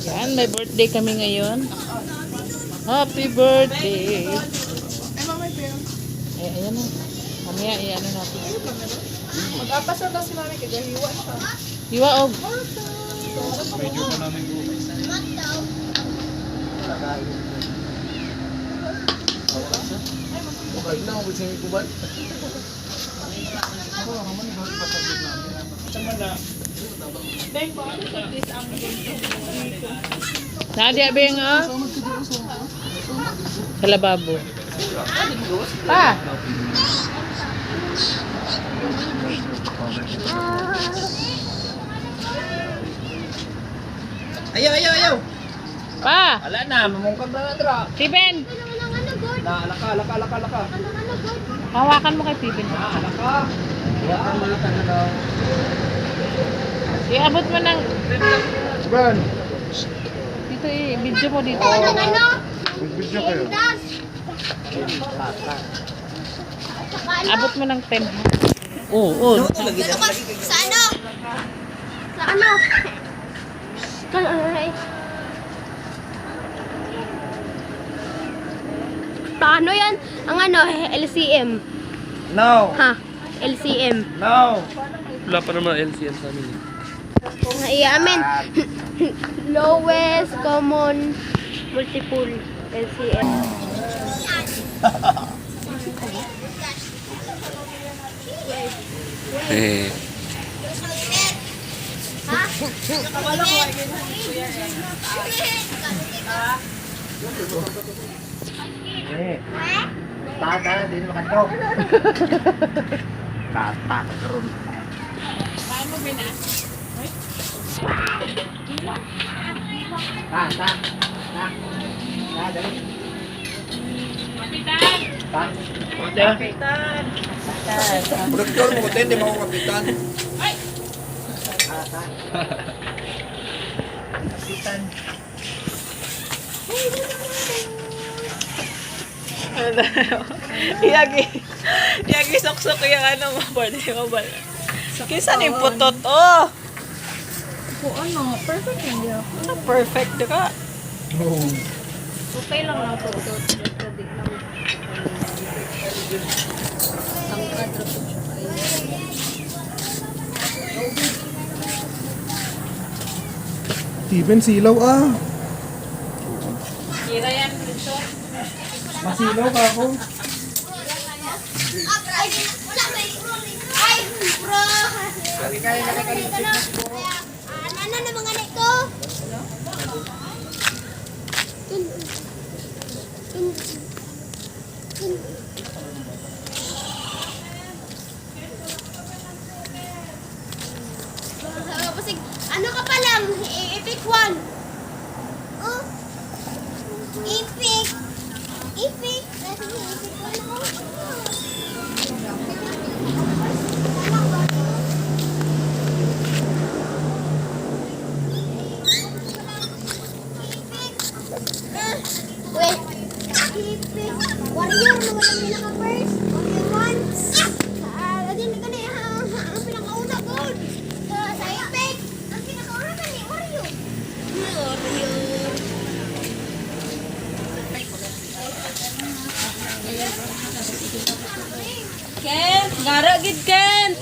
Yan, may birthday kami ngayon. Happy birthday. Ay, ayan na. Mamaya, ano natin. Magpapasa daw si mami kaya hiwa siya. Hiwa, og. Medyo pa namin ko. Mukhaig na, kung sa'yo kubad. Nadia, beng, ah. Sa lababo. Pa! Ayaw, ayaw, ayaw! Pa! Ala na, mamungkag na nadra. Steven! Na, alaka. Hawakan mo kay Steven. Alaka. Hawakan mo lang na daw. Iabot mo ng... Ban! Dito video mo dito. Video kayo. Abot mo ng 10. Oo. Sa ano? Sa ano? Paano yan? Ang ano, LCM. No! Ha? LCM. No! Wala pa naman LCM sa amin. Naiamin. Lowest common multiple LCM. Eh. Tata, di naman kanto. Tata, karon. Paano bina? Ta. Dali. Kapitan! Ta. Kapitan! Produktor mo ko din, di mo ako kapitan. Ay! Kapitan. Iyagi sok-sok yung ano mo, birthday mo ba? Kisa ni putot, oh! Oo, ano, perfect hindi ako. Perfect ka. Okay lang lang to. Di lang. Tangkad rin po siya kayo. Steven, silaw ah. Kira yan, Rinso. Masilaw ka ako. Ay, bro! Ano na mga nito? Ano ka pa lang? Epic 1. Oh. Epic. Epic. Epic 1 ako. Wait. Epic. Warrior naman ang pinaka-first. Warrior 1. Adin ka na ang pinakauna ko. Sa Epic. Ang pinakauna ka ni Warrior. Warrior. Kent! Gara gid Kent!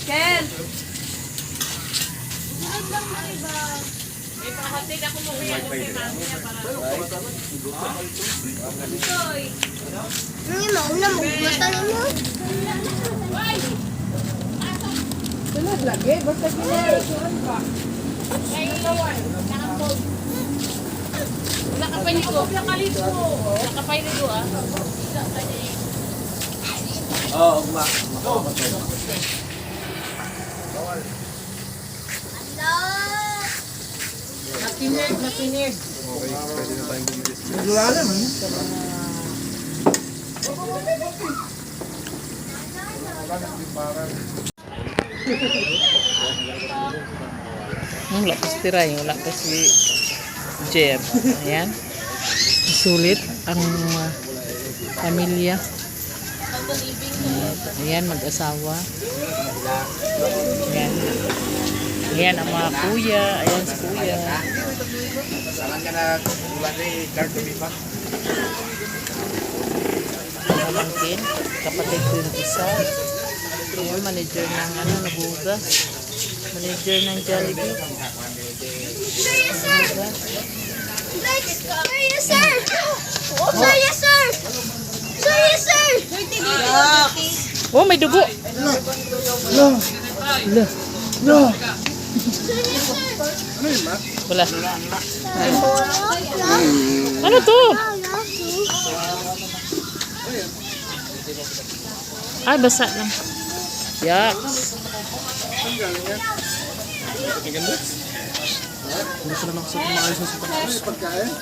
Kent! May pahatid ako mo kaya kung kay mami niya para... Ano yung mauna magbutan mo? Sunod lagi, basta kinarasuan ka. Nakapayligo. Nakapayligo ah. Oo, ma. Nakinig. Okay, pwede na tayong bumilis. Wala naman. Wala pa si Tiray, wala pa si Jeb. Ayan. Sulit ang pamilya. Ayan, mag-asawa. Ayan. Ayan ang mga kuya. Ayan si kuya. Saan ka na ulan ni Clark Tumipa? Pamangkin. Kapatid ko yung isa. Ayan, manager ng nabugas. Manager ng Jollibee. Sir, yes, sir! Oh, sir, yes, sir! Sir, yes, sir! Oh, may dugo. Wala. Ano to? Ay, basa lang. Yaks.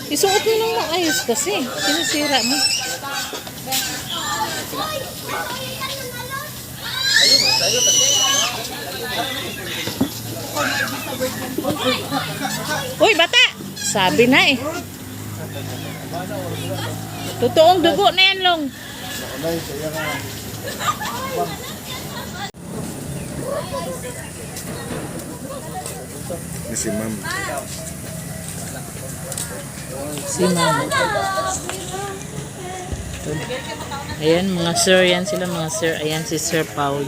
Isuot mo nang maayos kasi. Sinisira mo. Uy, bata! Sabi na eh. Totoong dugo na yan, Long. Si Ma'am. Si Ma'am. Ayan, mga sir. Yan sila, mga sir. Ayan si Sir Paulo.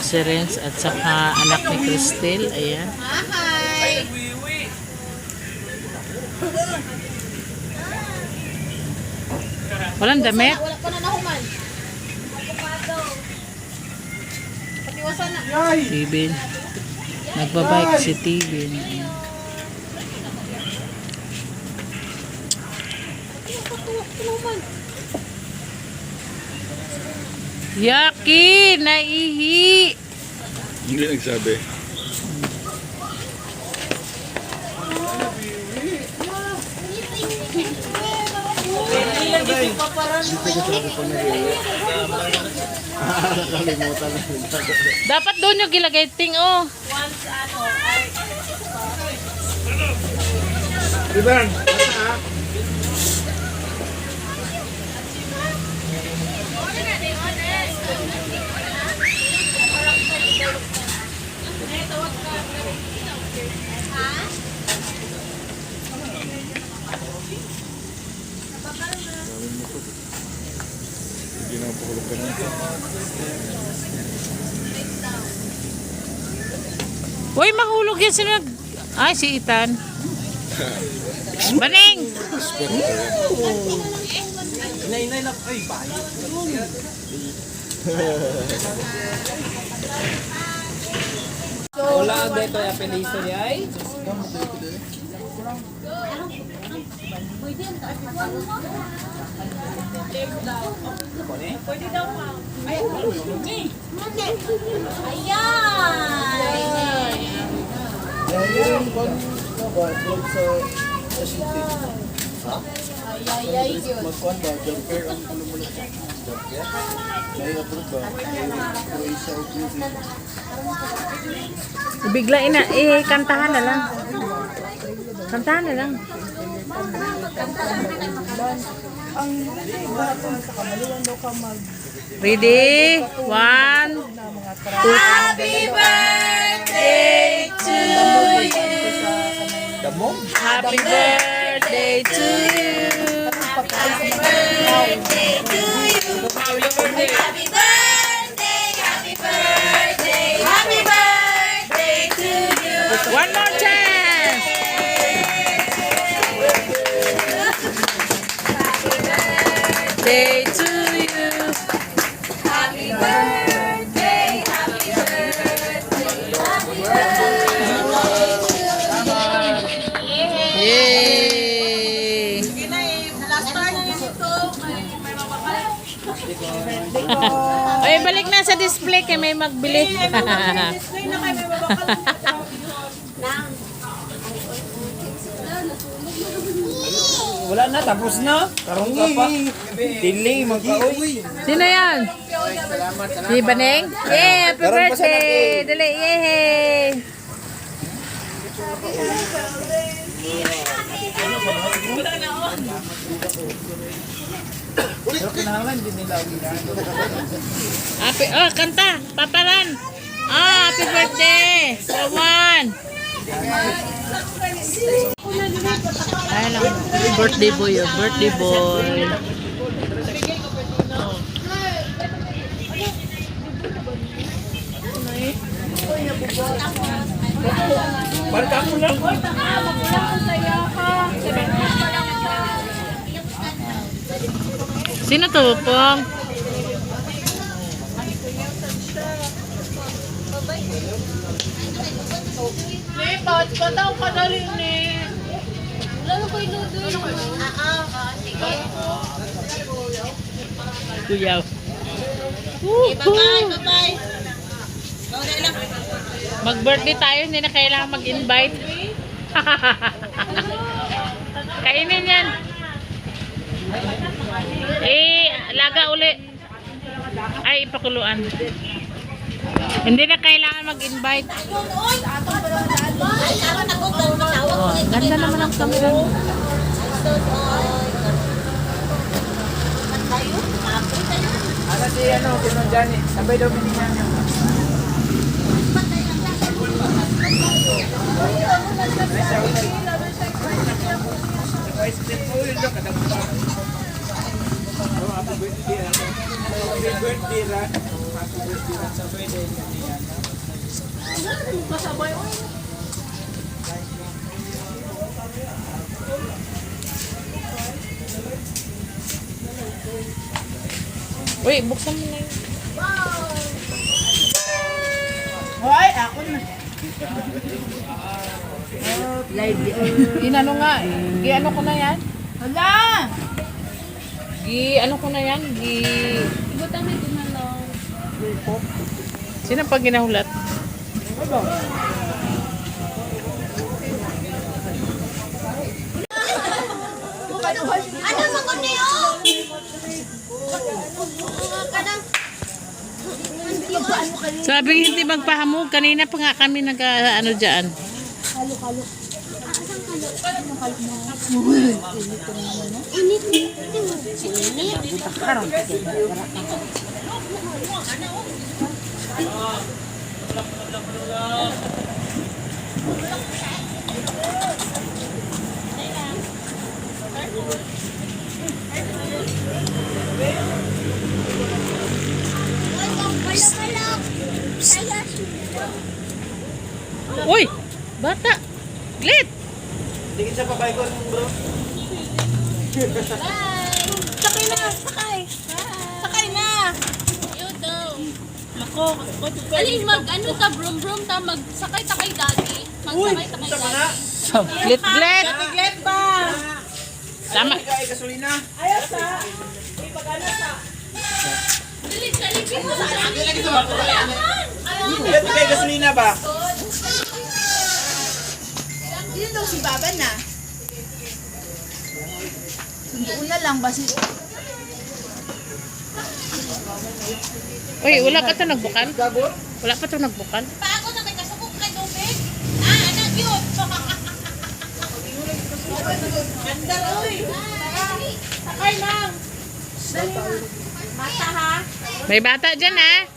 Si Renz at saka anak ni Cristel. Ayan. Walang damit. Wala pa na nahuman. Patiwasan na. Tibin. Nagbabike si Tibin. Yaki! Naihi! Hindi nagsabi. Dapat doon yung gilagay ting, oh. Iban! Hindi na pukulog ka na. Uy, mahulog yan sila. Ay, si Ethan. Baning! Wala ang dito yung apeliso niya ay. Biglain na, kantahan na lang. Kantahan na lang. Ready? 1, 2. Happy birthday to you. Happy birthday to you. Happy birthday to you. Happy birthday. Happy birthday. Happy birthday. Happy birthday to you. One more chance. Happy birthday to you. Happy birthday. Happy birthday. Happy birthday to you. Yay! Ay, balik na sa display kay may magbili. Wala na, tapos na. Karong ka pa. Delay, magka-uy. Sino yan? Si Baneng? Yay! Happy birthday! Dali! Yay! Pero kinahangan din nila ang ginagawa. Happy, oh, kanta. Paparan. Ah, happy birthday. Rowan. Ay lang. Birthday boy, oh. Birthday boy. Balik ako lang. Sino to, Pong? Lipat, pataw ka na rin eh. Lalo ko inudo. Sige. Kuyaw. Bye-bye. Mag-birthday tayo, hindi na kailangan mag-invite. Kainin yan. Laga uli. Ay, ipakuluan. Hindi na kailangan mag-invite. Oh, ganda naman ang camera. Ano si ano, Pinong Johnny? Sabay daw binigyan niya. Ice cream po yun daw, kadagdag. Oh, happy birthday. Happy birthday, Rat. Happy birthday, Rat. Sabay daw binigyan. Uy, buksan mo na yun. Hoy, ako na. Inano nga, gi-ano ko na yan? Hala! Gi-ano ko na yan? Sino pag ginahulat? Ano mo ko niyo? Kadang. Sabing hindi magpahamog. Kanina pa nga kami nag-ano dyan. Init. Init. Balak-balak. Saya. Uy! Bata! Glit! Tingin sa papay ko, bro. Sakay na. Sakay. Sakay na. You daw. Ako, Aling mag-ano ta, brum-brum ta, magsakay ta kay daddy. Magsakay ta kay daddy. glit, glit! Tiglet pa! Tama. Ay, gasolina. Silipin mo sa akin. Ay, gasolina ba? Yun daw si Baba na. Sunduin na lang basi. Uy, wala pa ito nagbukal? Wala pa ito nagbukal? Pago na may kasukok kay tubig. Anak yun. Ganda oy. Sakay lang. Bata ha. May bata dyan ha?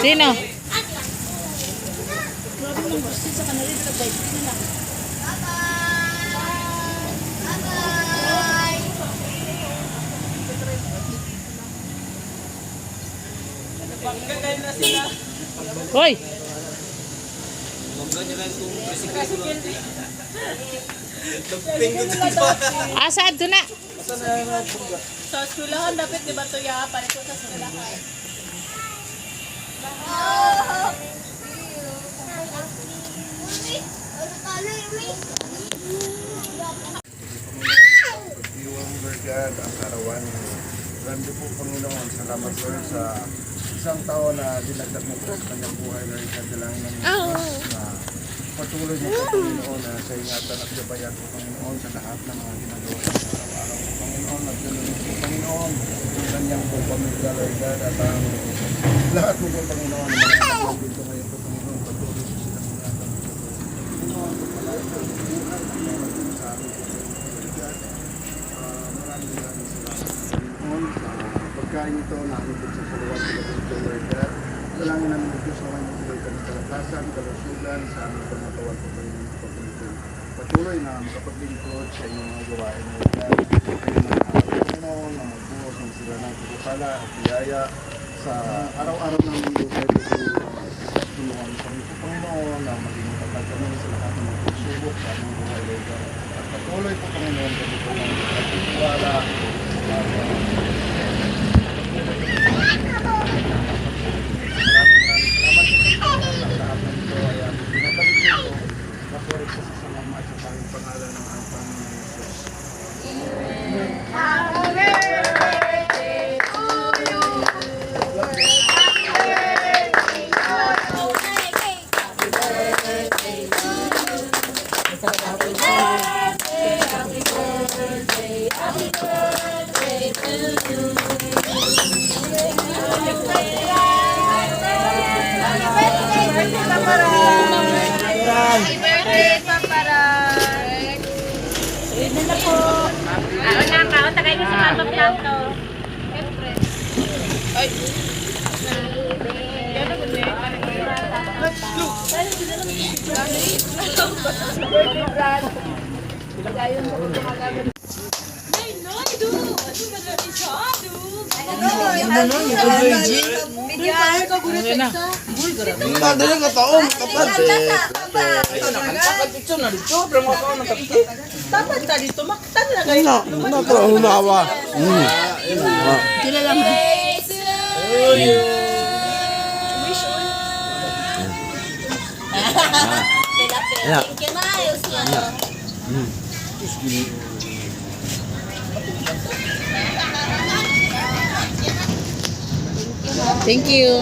Sino? Hoy! Asad to na. Sa skulahan, dapat di ba ito ya? Palit ko sa skulahan. Pagdiwang Bergad, ang karawan. Grande po, Panginoon. Salamat po sa isang taon na dinagdag mo po sa kanyang buhay na rin kadalangin ng Diyos na patuloy mo po, Panginoon, na sa ingatan at gabayan po, Panginoon, sa lahat ng mga ginagawa sa araw-araw po, Panginoon, at ganoon po, Panginoon, kanyang buong pamilya, Lord God, at ang lahat mo po, Panginoon, ng mga kapatid dito ngayon po, Panginoon, patuloy po silang mga Panginoon, pagpalain po sa amin po, Lord God. Maraming salamat, Panginoon, sa pagkain ito na aming po sa salawan sila dito, Lord God. Dalangin namin ng Diyos naman yung tuloy kami kalakasan, kalusugan, sa aming pangatawa po, Panginoon, patuloy na makapaglingkod sa inyong mga gawain, Lord God. Kayo ng Panginoon, na magbuhos ng sila ng pagkakala at biyaya sa araw-araw ng buhay po, tulungan kami po, Panginoon, na maging matatag kami sa lahat ng mga pagsubok sa aming buhay, Lord God. At patuloy po, Panginoon, kami po ng pagkakala Kaon, tagay ko sa mama plato. Thank you.